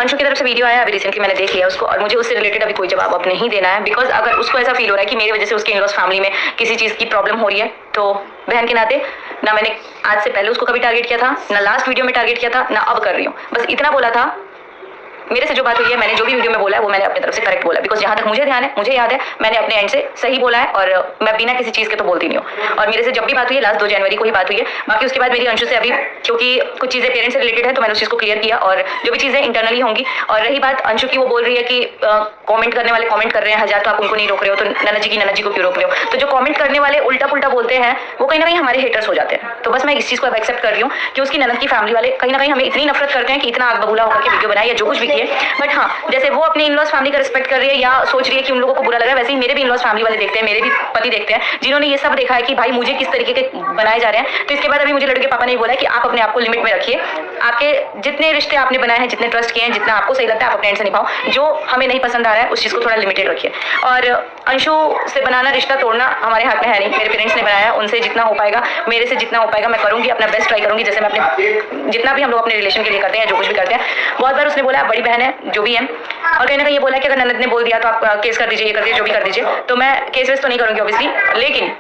अंशु की तरफ से वीडियो आया, अभी रिसेंटली मैंने देख लिया उसको, और मुझे उससे रिलेटेड अभी कोई जवाब अब नहीं देना है, बिकॉज अगर उसको ऐसा फील हो रहा है कि मेरी वजह से उसके इन-लॉज फैमिली में किसी चीज़ की प्रॉब्लम हो रही है, तो बहन के नाते ना मैंने आज से पहले उसको कभी टारगेट किया था, ना लास्ट वीडियो में टारगेट किया था, ना अब कर रही हूँ। बस इतना बोला था, मेरे से जो बात हुई है, मैंने जो भी वीडियो में बोला है वो मैंने अपनी तरफ से करेक्ट बोला, बिकॉज जहाँ तक मुझे ध्यान है, मुझे याद है, मैंने अपने एंड से सही बोला है, और मैं बिना किसी चीज़ के तो बोलती नहीं हूँ। और मेरे से जब भी बात हुई है, लास्ट 2 जनवरी को ही बात हुई है। बाकी उसके बाद मेरी अंशु से अभी, क्योंकि कुछ चीज़ें पेरेंट्स से रिलेटेड है, तो मैंने उस चीज़ को क्लियर किया, और जो भी चीज़ें इंटरनली होंगी। और रही बात अंशु की, वो बोल रही है कि कॉमेंट करने वाले कॉमेंट कर रहे हैं 1000, तो आप उनको नहीं रोक रहे हो, तो नन्ना जी को क्यों रोक रहे हो? तो जो कॉमेंट करने वाले उल्टा पुल्टा बोलते हैं, वो कहीं ना कहीं हमारे हेटर्स हो जाते हैं। तो बस मैं इस चीज़ को अब एक्सेप्ट कर रही हूँ कि उसकी ननद की फैमिली वाले कहीं ना कहीं हमें इतनी नफरत करते हैं कि इतना आग बबूला होकर के वीडियो बनाए या जो कुछ भी किए। बट हाँ, जैसे वो अपने इन-लॉज फैमिली का रिस्पेक्ट कर रही है या सोच रही है कि उन लोगों को बुरा लग रहा है, वैसे ही मेरे भी इन-लॉज फैमिली वाले देखते हैं, मेरे भी पति देखते हैं, जिन्होंने ये सब देखा है कि भाई मुझे किस तरीके के बनाए जा रहे हैं। तो इसके बाद अभी मुझे लड़के के पापा ने बोला है कि आप अपने आप को लिमिट में रखिए, आपके जितने रिश्ते आपने बनाए हैं, जितने ट्रस्ट किए हैं, जितना आपको सही लगता है आप अपने एंड से निभाओ, जो हमें नहीं पसंद आ रहा है उस चीज़ को थोड़ा लिमिटेड रखिए। और अंशु से बनाना, रिश्ता तोड़ना हमारे हाथ में है नहीं, मेरे पेरेंट्स ने बनाया, उनसे जितना हो पाएगा, मेरे से जितना हो पाएगा मैं करूँगी, अपना बेस्ट ट्राई करूँगी, जैसे मैं अपने जितना भी हम लोग अपने रिलेशन के लिए करते हैं, जो कुछ भी करते हैं। बहुत बार उसने बोला आप बड़ी बहन है, जो भी है, और कहीं ना कहीं ये बोला कि अगर ननद ने बोल दिया तो आप केस कर दीजिए, ये कर दीजिए, जो भी कर दीजिए। तो मैं केस वेस तो नहीं करूँगी ऑब्वियसली, लेकिन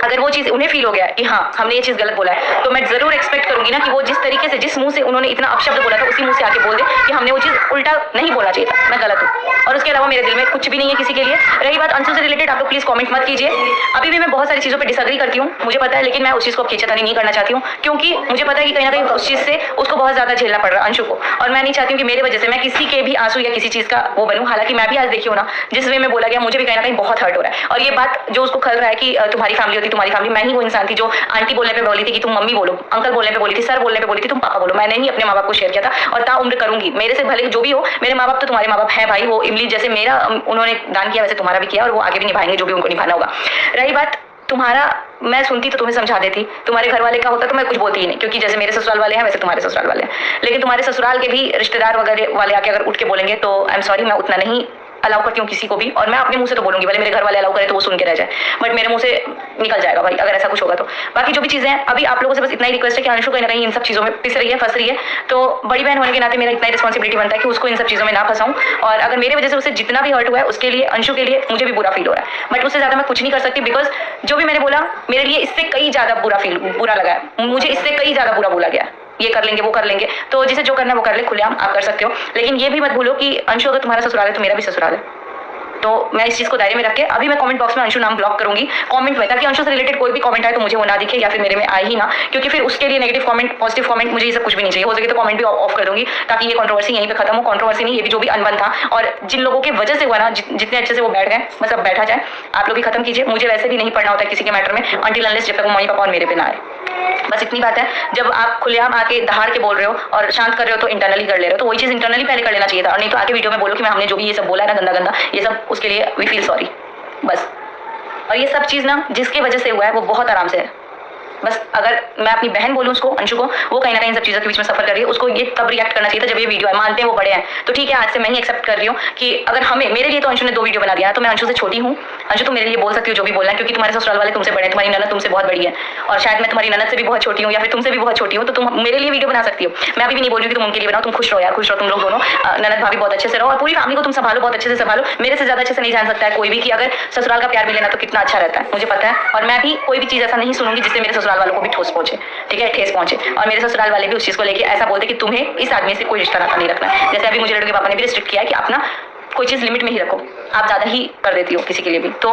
अगर वो चीज़ उन्हें फील हो गया कि हाँ हमने ये चीज़ गलत बोला है, तो मैं ज़रूर एक्सपेक्ट करूंगी ना कि वो जिस तरीके से, जिस मुंह से उन्होंने इतना अपशब्द बोला था, उसी मुंह से आके बोल दे कि हमने वो चीज़ उल्टा नहीं बोलना चाहिए था, मैं गलत हूँ। और उसके अलावा मेरे दिल में कुछ भी नहीं है किसी के लिए। रही बात अंशु से रिलेटेड, आप लोग प्लीज़ कमेंट मत कीजिए। अभी भी मैं बहुत सारी चीज़ों पर डिसएग्री करती हूँ, मुझे पता है, लेकिन मैं उस चीज़ को खींचातानी नहीं करना चाहती हूँ, क्योंकि मुझे पता है कि कहीं ना कहीं उस चीज़ से उसको बहुत ज़्यादा झेलना पड़ रहा है अंशु को, और मैं नहीं चाहती हूँ कि मेरी वजह से मैं किसी के भी आंसू या किसी चीज़ का वो बनूँ। हालांकि मैं भी आज देखी हूँ ना, जिस वे में बोला गया, मुझे भी कहीं ना कहीं बहुत हर्ट हो रहा है। और ये बात जो उसको खल रहा है कि तुम्हारी फैमिली होती, तुम्हारी फैमिली, मैं ही वो इंसान थी जो आंटी बोलने पे बोली थी कि तुम मम्मी बोलो, अंकल बोलने पे बोली थी, सर बोलने पे बोली थी तुम पापा बोलो। मैंने ही अपने माँ बाप को शेयर किया था, और ताउम्र करूंगी। मेरे से भले जो भी हो, मेरे माँ बाप तो तुम्हारे माँ बाप हैं भाई, वो इमली जैसे मेरा उन्होंने दान किया, वैसे तुम्हारा भी किया, और वो आगे भी निभाएंगे जो भी उनको निभाना होगा। रही बात तुम्हारा, मैं सुनती तो तुम्हें समझा देती, तुम्हारे घर वाले का होता तो मैं कुछ बोलती ही नहीं, क्योंकि जैसे मेरे ससुराल वाले हैं वैसे तुम्हारे ससुराल वाले हैं। लेकिन तुम्हारे ससुराल के भी रिश्तेदार वगैरह वाले आके अगर उठ के बोलेंगे तो आई एम सॉरी, मैं उतना नहीं अलाउ करती हूँ किसी को भी। और मैं अपने मुंह से तो बोलूंगी, भले मेरे घर वाले अलाउ करें तो वो सुन के रह जाए, बट मेरे मुंह से निकल जाएगा भाई अगर ऐसा कुछ होगा तो। बाकी जो भी चीज़ें हैं, अभी आप लोगों से बस इतना ही रिक्वेस्ट है कि अंशु कहीं ना कहीं इन सब चीज़ों में पिस रही है, फंस रही है, तो बड़ी बहन होने के नाते मेरा इतना ही रिस्पॉन्सिबिलिटी बनता है कि उसको इन सब चीज़ों में ना फंसाऊं। और अगर मेरे वजह से उसे जितना भी हर्ट हुआ है, उसके लिए, अंशु के लिए मुझे भी बुरा फील हो रहा है, बट उससे ज़्यादा मैं कुछ नहीं कर सकती, बिकॉज जो भी मैंने बोला मेरे लिए इससे कई ज़्यादा बुरा लगा है, मुझे इससे कई ज़्यादा बुरा बोला गया, ये कर लेंगे वो कर लेंगे। तो जिसे जो करना है वो कर ले, खुलेआम आप कर सकते हो। लेकिन ये भी मत भूलो कि अंशु अगर तुम्हारा ससुराल है तो मेरा भी ससुराल है। तो मैं इस चीज़ को दायरे में रख के अभी मैं कमेंट बॉक्स में अंशु नाम ब्लॉक करूंगी कमेंट में, ताकि अंशु से रिलेटेड कोई भी कमेंट आए तो मुझे वो ना दिखे, या फिर मेरे में आए ही ना, क्योंकि फिर उसके लिए नेगेटिव कमेंट, पॉजिटिव कमेंट, मुझे ये सब कुछ भी नहीं चाहिए। हो सके तो कमेंट भी ऑफ कर दूंगी, ताकि ये कंट्रोवर्सी यहीं पे खत्म हो। कंट्रोवर्सी नहीं, ये भी जो भी अनबन था और जिन लोगों की वजह से हुआ ना, जितने अच्छे से वो बैठ गए, बस अब बैठा जाए। आप लोग भी खत्म कीजिए, मुझे वैसे भी नहीं पढ़ना होता किसी के मैटर में अनटिल अनलेस जब तक वो मम्मी पापा और मेरे पे ना आए। बस इतनी बात है। जब आप खुलेआम आके दहाड़ के बोल रहे हो और शांत कर रहे हो तो इंटरनली कर ले रहे हो, तो वही चीज़ इंटरनली पहले कर लेना चाहिए था, और नहीं तो आके वीडियो में बोलो कि मैं हमने जो भी ये सब बोला है ना गंदा गंदा, ये सब उसके लिए वी फील सॉरी बस। और ये सब चीज़ ना जिसकी वजह से हुआ है वो बहुत आराम से है। बस अगर मैं अपनी बहन बोलूँ उसको, अंशु को, वो कहीं ना कहीं सब चीज़ों के बीच में सफर कर रही है, उसको ये तब रिएक्ट करना चाहिए था जब ये वीडियो है। मानते हैं वो बड़े हैं तो ठीक है, आज से मैं ही एक्सेप्ट कर रही हूँ कि अगर हमें, मेरे लिए तो अंशु ने 2 वीडियो बना दिया, तो मैं अंशु से छोटी हूँ। अंशु तुम मेरे लिए बोल सकती हो जो भी बोलना है, क्योंकि तुम्हारे ससुराल वाले तुमसे बड़े हैं, तुम्हारी ननद तुमसे बहुत बड़ी है, और शायद मैं तुम्हारी ननद से भी बहुत छोटी हूँ, या फिर तुमसे भी बहुत छोटी हूँ, तो तुम मेरे लिए वीडियो बना सकती हो। मैं अभी भी नहीं बोल रही कि तुम उनके लिए बनाओ, तुम खुश रहो यार, खुश रहो तुम लोग दोनों, ननद भाभी बहुत अच्छे से रहो, और पूरी फैमिली को तुम संभालो, बहुत अच्छे से संभालो। मेरे से ज़्यादा अच्छे से नहीं जान सकता है कोई भी कि अगर ससुराल का प्यार मिले ना तो कितना अच्छा रहता है, मुझे पता है। और मैं भी कोई भी चीज़ ऐसा नहीं सुनूंगी जिससे मेरे ससुराल वालों को भी ठोस पहुंचे, ठीक है, ठेस पहुंचे। और मेरे ससुराल वाले भी उस चीज़ को लेके ऐसा बोलते कि तुम्हें इस आदमी से कोई रिश्ता नाता नहीं रखना है। जैसे अभी मुझे लड़के पापा ने भी रिस्ट्रिक्ट किया है कि अपना कोई चीज़ लिमिट में ही रखो, आप ज़्यादा ही कर देती हो किसी के लिए भी, तो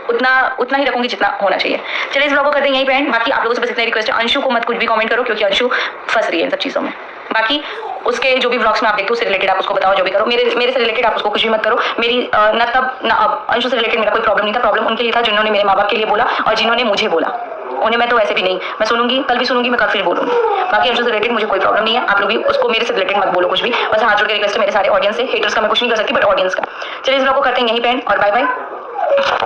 उतना ही रखूंगी जितना होना चाहिए। चलिए इस ब्लॉग को करते हैं यहीं पे एंड। बाकी आप लोगों से बस इतना रिक्वेस्ट है, अंशु को मत कुछ भी कमेंट करो, क्योंकि अंशु फंस रही है इन सब चीज़ों में। बाकी उसके जो भी व्लॉग्स में आप देखते हो उससे रिलेटेड आप उसको बताओ, जो भी करो। मेरे से रिलेटेड आप उसको कुछ भी मत करो। मेरी न तब न अब अंशु से रिलेटेड मेरा कोई प्रॉब्लम नहीं था। प्रॉब्लम उनके लिए था जिन्होंने मेरे माँ बाप के लिए बोला और जिन्होंने मुझे बोला, उन्हें मैं तो वैसे भी नहीं, मैं सुनूंगी, कल भी सुनूंगी, मैं कल फिर बोलूंगी। बाकी अंशु से रिलेटेड मुझे कोई प्रॉब्लम नहीं है, आप लोग भी उसको मेरे से रिलेटेड मत बोलो कुछ भी। बस हाथ जोड़ के रिक्वेस्ट है मेरे सारे ऑडियंस से, हेटर्स का मैं कुछ नहीं कर सकती बट ऑडियंस का। चलिए इस ब्लॉग को करते हैं यहीं पे एंड, और बाय बाय।